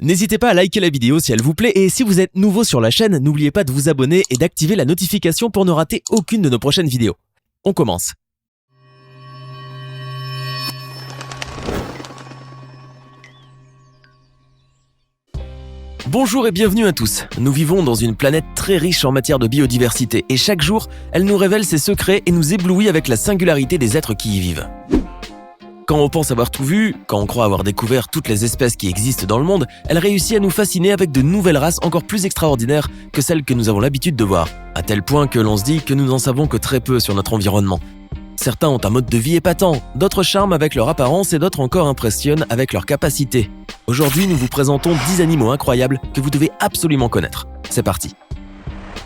N'hésitez pas à liker la vidéo si elle vous plaît et si vous êtes nouveau sur la chaîne, n'oubliez pas de vous abonner et d'activer la notification pour ne rater aucune de nos prochaines vidéos. On commence. Bonjour et bienvenue à tous. Nous vivons dans une planète très riche en matière de biodiversité et chaque jour, elle nous révèle ses secrets et nous éblouit avec la singularité des êtres qui y vivent. Quand on pense avoir tout vu, quand on croit avoir découvert toutes les espèces qui existent dans le monde, elle réussit à nous fasciner avec de nouvelles races encore plus extraordinaires que celles que nous avons l'habitude de voir, à tel point que l'on se dit que nous n'en savons que très peu sur notre environnement. Certains ont un mode de vie épatant, d'autres charment avec leur apparence et d'autres encore impressionnent avec leur capacité. Aujourd'hui, nous vous présentons 10 animaux incroyables que vous devez absolument connaître. C'est parti.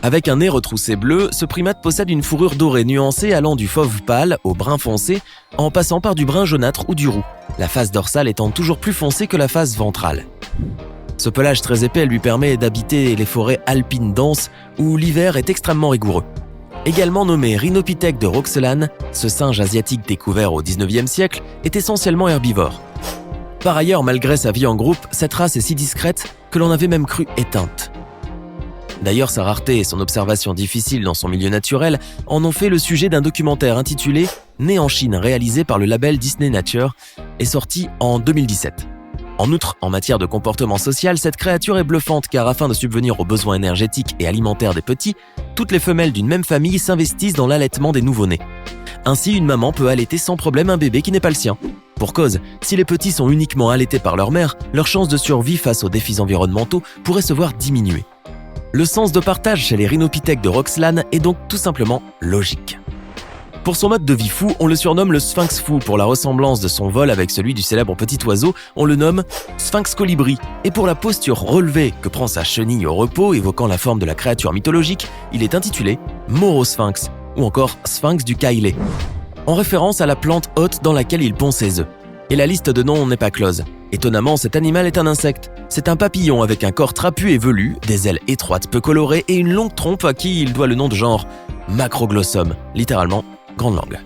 Avec un nez retroussé bleu, ce primate possède une fourrure dorée nuancée allant du fauve pâle au brun foncé, en passant par du brun jaunâtre ou du roux, la face dorsale étant toujours plus foncée que la face ventrale. Ce pelage très épais lui permet d'habiter les forêts alpines denses où l'hiver est extrêmement rigoureux. Également nommé Rhinopithèque de Roxelane, ce singe asiatique découvert au XIXe siècle est essentiellement herbivore. Par ailleurs, malgré sa vie en groupe, cette race est si discrète que l'on avait même cru éteinte. D'ailleurs, sa rareté et son observation difficile dans son milieu naturel en ont fait le sujet d'un documentaire intitulé « Né en Chine » réalisé par le label Disney Nature et sorti en 2017. En outre, en matière de comportement social, cette créature est bluffante car afin de subvenir aux besoins énergétiques et alimentaires des petits, toutes les femelles d'une même famille s'investissent dans l'allaitement des nouveau-nés. Ainsi, une maman peut allaiter sans problème un bébé qui n'est pas le sien. Pour cause, si les petits sont uniquement allaités par leur mère, leur chance de survie face aux défis environnementaux pourrait se voir diminuer. Le sens de partage chez les rhinopithèques de Roxelane est donc tout simplement logique. Pour son mode de vie fou, on le surnomme le sphinx fou. Pour la ressemblance de son vol avec celui du célèbre petit oiseau, on le nomme sphinx colibri. Et pour la posture relevée que prend sa chenille au repos, évoquant la forme de la créature mythologique, il est intitulé morosphinx ou encore sphinx du Caïlé, en référence à la plante haute dans laquelle il pond ses œufs. Et la liste de noms n'est pas close. Étonnamment, cet animal est un insecte. C'est un papillon avec un corps trapu et velu, des ailes étroites peu colorées et une longue trompe à qui il doit le nom de genre Macroglossum, littéralement grande langue.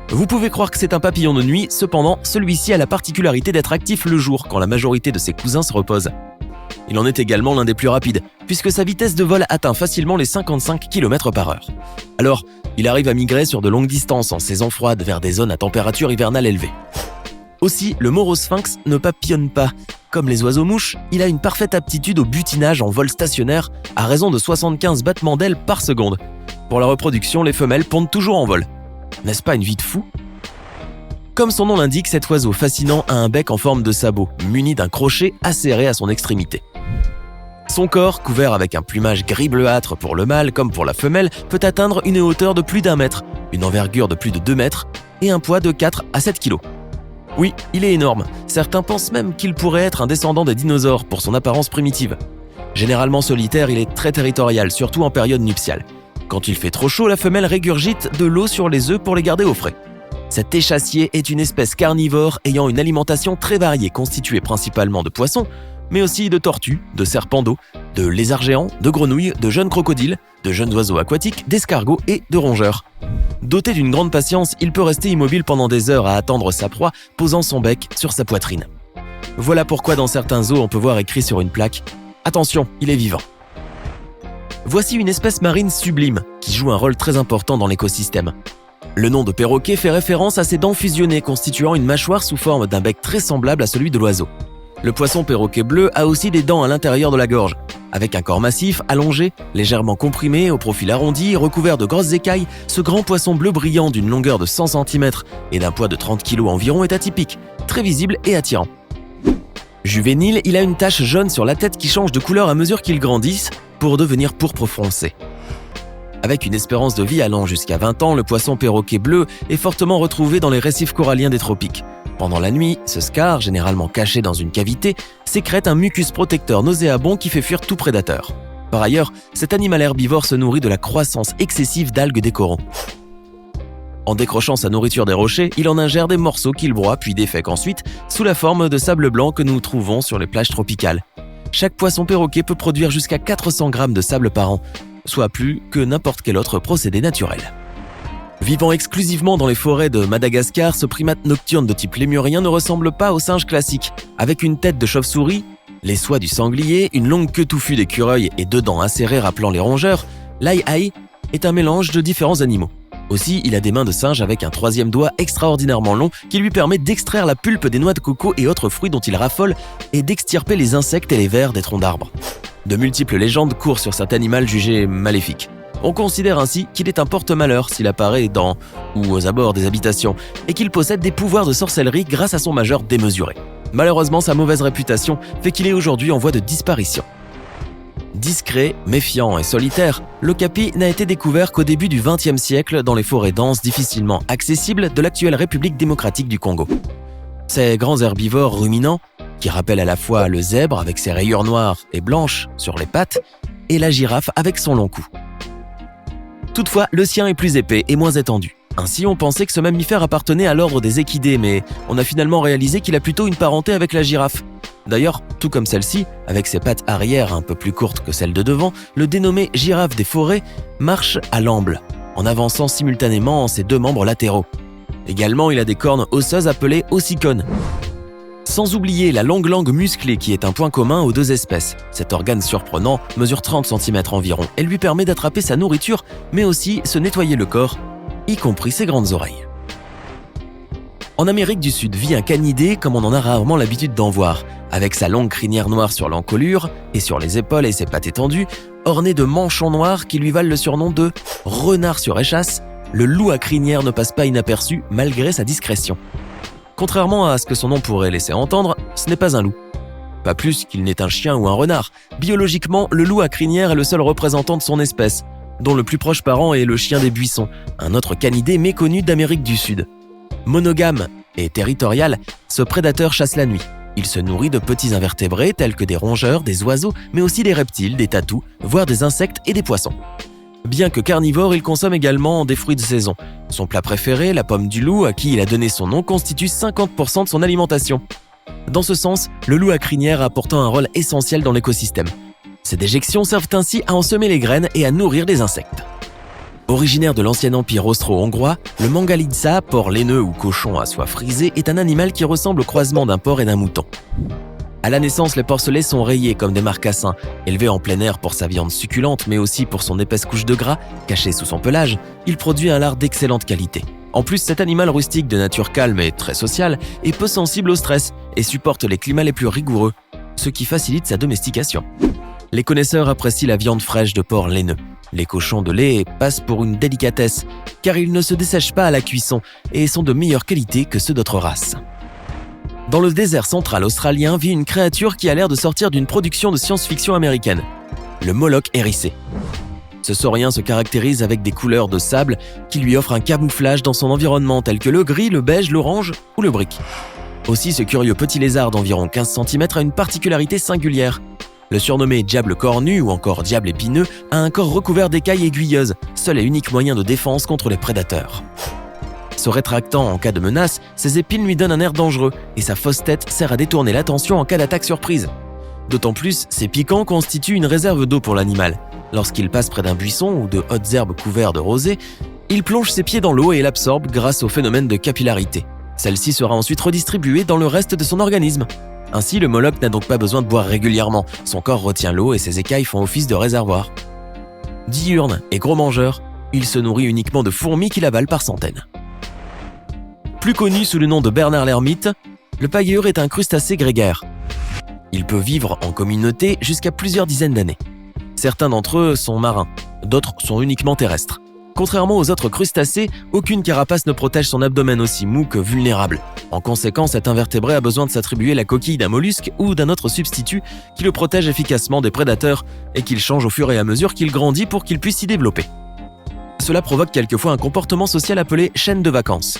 Vous pouvez croire que c'est un papillon de nuit, cependant, celui-ci a la particularité d'être actif le jour quand la majorité de ses cousins se reposent. Il en est également l'un des plus rapides, puisque sa vitesse de vol atteint facilement les 55 km/h. Alors, il arrive à migrer sur de longues distances en saison froide vers des zones à température hivernale élevée. Aussi, le morosphinx ne papillonne pas. Comme les oiseaux-mouches, il a une parfaite aptitude au butinage en vol stationnaire à raison de 75 battements d'ailes par seconde. Pour la reproduction, les femelles pondent toujours en vol. N'est-ce pas une vie de fou ? Comme son nom l'indique, cet oiseau fascinant a un bec en forme de sabot, muni d'un crochet acéré à son extrémité. Son corps, couvert avec un plumage gris bleuâtre pour le mâle comme pour la femelle, peut atteindre une hauteur de plus d'1 mètre, une envergure de plus de 2 mètres et un poids de 4 à 7 kg. Oui, il est énorme. Certains pensent même qu'il pourrait être un descendant des dinosaures pour son apparence primitive. Généralement solitaire, il est très territorial, surtout en période nuptiale. Quand il fait trop chaud, la femelle régurgite de l'eau sur les œufs pour les garder au frais. Cet échassier est une espèce carnivore ayant une alimentation très variée constituée principalement de poissons, mais aussi de tortues, de serpents d'eau, de lézards géants, de grenouilles, de jeunes crocodiles, de jeunes oiseaux aquatiques, d'escargots et de rongeurs. Doté d'une grande patience, il peut rester immobile pendant des heures à attendre sa proie, posant son bec sur sa poitrine. Voilà pourquoi dans certains zoos on peut voir écrit sur une plaque « Attention, il est vivant ». Voici une espèce marine sublime qui joue un rôle très important dans l'écosystème. Le nom de perroquet fait référence à ses dents fusionnées constituant une mâchoire sous forme d'un bec très semblable à celui de l'oiseau. Le poisson perroquet bleu a aussi des dents à l'intérieur de la gorge. Avec un corps massif, allongé, légèrement comprimé, au profil arrondi, recouvert de grosses écailles, ce grand poisson bleu brillant d'une longueur de 100 cm et d'un poids de 30 kg environ est atypique, très visible et attirant. Juvénile, il a une tache jaune sur la tête qui change de couleur à mesure qu'il grandit pour devenir pourpre foncé. Avec une espérance de vie allant jusqu'à 20 ans, le poisson perroquet bleu est fortement retrouvé dans les récifs coralliens des tropiques. Pendant la nuit, ce scar, généralement caché dans une cavité, sécrète un mucus protecteur nauséabond qui fait fuir tout prédateur. Par ailleurs, cet animal herbivore se nourrit de la croissance excessive d'algues des coraux. En décrochant sa nourriture des rochers, il en ingère des morceaux qu'il broie puis défèque ensuite sous la forme de sable blanc que nous trouvons sur les plages tropicales. Chaque poisson perroquet peut produire jusqu'à 400 grammes de sable par an, soit plus que n'importe quel autre procédé naturel. Vivant exclusivement dans les forêts de Madagascar, ce primate nocturne de type lémurien ne ressemble pas au singe classique. Avec une tête de chauve-souris, les soies du sanglier, une longue queue touffue d'écureuil et deux dents acérées rappelant les rongeurs, l'ai-ai est un mélange de différents animaux. Aussi, il a des mains de singe avec un troisième doigt extraordinairement long qui lui permet d'extraire la pulpe des noix de coco et autres fruits dont il raffole et d'extirper les insectes et les vers des troncs d'arbres. De multiples légendes courent sur cet animal jugé maléfique. On considère ainsi qu'il est un porte-malheur s'il apparaît dans ou aux abords des habitations et qu'il possède des pouvoirs de sorcellerie grâce à son majeur démesuré. Malheureusement, sa mauvaise réputation fait qu'il est aujourd'hui en voie de disparition. Discret, méfiant et solitaire, l'okapi n'a été découvert qu'au début du XXe siècle dans les forêts denses difficilement accessibles de l'actuelle République démocratique du Congo. Ces grands herbivores ruminants, qui rappellent à la fois le zèbre avec ses rayures noires et blanches sur les pattes, et la girafe avec son long cou. Toutefois, le sien est plus épais et moins étendu. Ainsi, on pensait que ce mammifère appartenait à l'ordre des équidés, mais on a finalement réalisé qu'il a plutôt une parenté avec la girafe. D'ailleurs, tout comme celle-ci, avec ses pattes arrière un peu plus courtes que celles de devant, le dénommé girafe des forêts marche à l'amble, en avançant simultanément ses deux membres latéraux. Également, il a des cornes osseuses appelées ossicones. Sans oublier la longue langue musclée qui est un point commun aux deux espèces. Cet organe surprenant mesure 30 cm environ et lui permet d'attraper sa nourriture, mais aussi se nettoyer le corps, y compris ses grandes oreilles. En Amérique du Sud vit un canidé comme on en a rarement l'habitude d'en voir, avec sa longue crinière noire sur l'encolure et sur les épaules et ses pattes étendues, orné de manchons noirs qui lui valent le surnom de « renard sur échasse », le loup à crinière ne passe pas inaperçu malgré sa discrétion. Contrairement à ce que son nom pourrait laisser entendre, ce n'est pas un loup. Pas plus qu'il n'est un chien ou un renard. Biologiquement, le loup à crinière est le seul représentant de son espèce, dont le plus proche parent est le chien des buissons, un autre canidé méconnu d'Amérique du Sud. Monogame et territorial, ce prédateur chasse la nuit. Il se nourrit de petits invertébrés tels que des rongeurs, des oiseaux, mais aussi des reptiles, des tatous, voire des insectes et des poissons. Bien que carnivore, il consomme également des fruits de saison. Son plat préféré, la pomme du loup, à qui il a donné son nom, constitue 50% de son alimentation. Dans ce sens, le loup à crinière a pourtant un rôle essentiel dans l'écosystème. Ses déjections servent ainsi à en semer les graines et à nourrir les insectes. Originaire de l'ancien empire austro-hongrois, le mangalitsa, porc laineux ou cochon à soie frisée, est un animal qui ressemble au croisement d'un porc et d'un mouton. À la naissance, les porcelets sont rayés comme des marcassins. Élevé en plein air pour sa viande succulente, mais aussi pour son épaisse couche de gras, cachée sous son pelage, il produit un lard d'excellente qualité. En plus, cet animal rustique de nature calme et très sociale est peu sensible au stress et supporte les climats les plus rigoureux, ce qui facilite sa domestication. Les connaisseurs apprécient la viande fraîche de porc laineux. Les cochons de lait passent pour une délicatesse, car ils ne se dessèchent pas à la cuisson et sont de meilleure qualité que ceux d'autres races. Dans le désert central australien vit une créature qui a l'air de sortir d'une production de science-fiction américaine, le Moloch hérissé. Ce saurien se caractérise avec des couleurs de sable qui lui offrent un camouflage dans son environnement tel que le gris, le beige, l'orange ou le brick. Aussi, ce curieux petit lézard d'environ 15 cm a une particularité singulière. Le surnommé diable cornu ou encore diable épineux a un corps recouvert d'écailles aiguilleuses, seul et unique moyen de défense contre les prédateurs. Se rétractant en cas de menace, ses épines lui donnent un air dangereux et sa fausse tête sert à détourner l'attention en cas d'attaque surprise. D'autant plus, ses piquants constituent une réserve d'eau pour l'animal. Lorsqu'il passe près d'un buisson ou de hautes herbes couvertes de rosée, il plonge ses pieds dans l'eau et l'absorbe grâce au phénomène de capillarité. Celle-ci sera ensuite redistribuée dans le reste de son organisme. Ainsi, le Moloch n'a donc pas besoin de boire régulièrement. Son corps retient l'eau et ses écailles font office de réservoir. Diurne et gros mangeur, il se nourrit uniquement de fourmis qu'il avale par centaines. Plus connu sous le nom de Bernard l'ermite, le pagayeur est un crustacé grégaire. Il peut vivre en communauté jusqu'à plusieurs dizaines d'années. Certains d'entre eux sont marins, d'autres sont uniquement terrestres. Contrairement aux autres crustacés, aucune carapace ne protège son abdomen aussi mou que vulnérable. En conséquence, cet invertébré a besoin de s'attribuer la coquille d'un mollusque ou d'un autre substitut qui le protège efficacement des prédateurs et qu'il change au fur et à mesure qu'il grandit pour qu'il puisse s'y développer. Cela provoque quelquefois un comportement social appelé chaîne de vacances.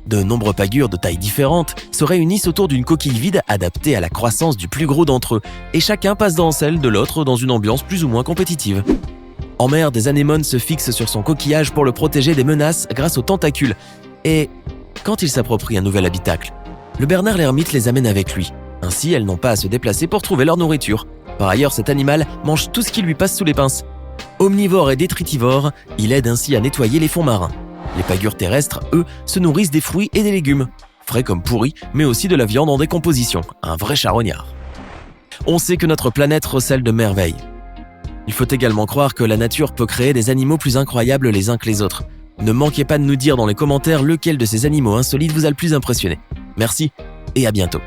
De nombreux pagures de tailles différentes se réunissent autour d'une coquille vide adaptée à la croissance du plus gros d'entre eux et chacun passe dans celle de l'autre dans une ambiance plus ou moins compétitive. En mer, des anémones se fixent sur son coquillage pour le protéger des menaces grâce aux tentacules. Et quand il s'approprie un nouvel habitacle, le Bernard l'ermite les amène avec lui. Ainsi, elles n'ont pas à se déplacer pour trouver leur nourriture. Par ailleurs, cet animal mange tout ce qui lui passe sous les pinces. Omnivore et détritivore, il aide ainsi à nettoyer les fonds marins. Les pagures terrestres, eux, se nourrissent des fruits et des légumes, frais comme pourris, mais aussi de la viande en décomposition, un vrai charognard. On sait que notre planète recèle de merveilles. Il faut également croire que la nature peut créer des animaux plus incroyables les uns que les autres. Ne manquez pas de nous dire dans les commentaires lequel de ces animaux insolites vous a le plus impressionné. Merci et à bientôt.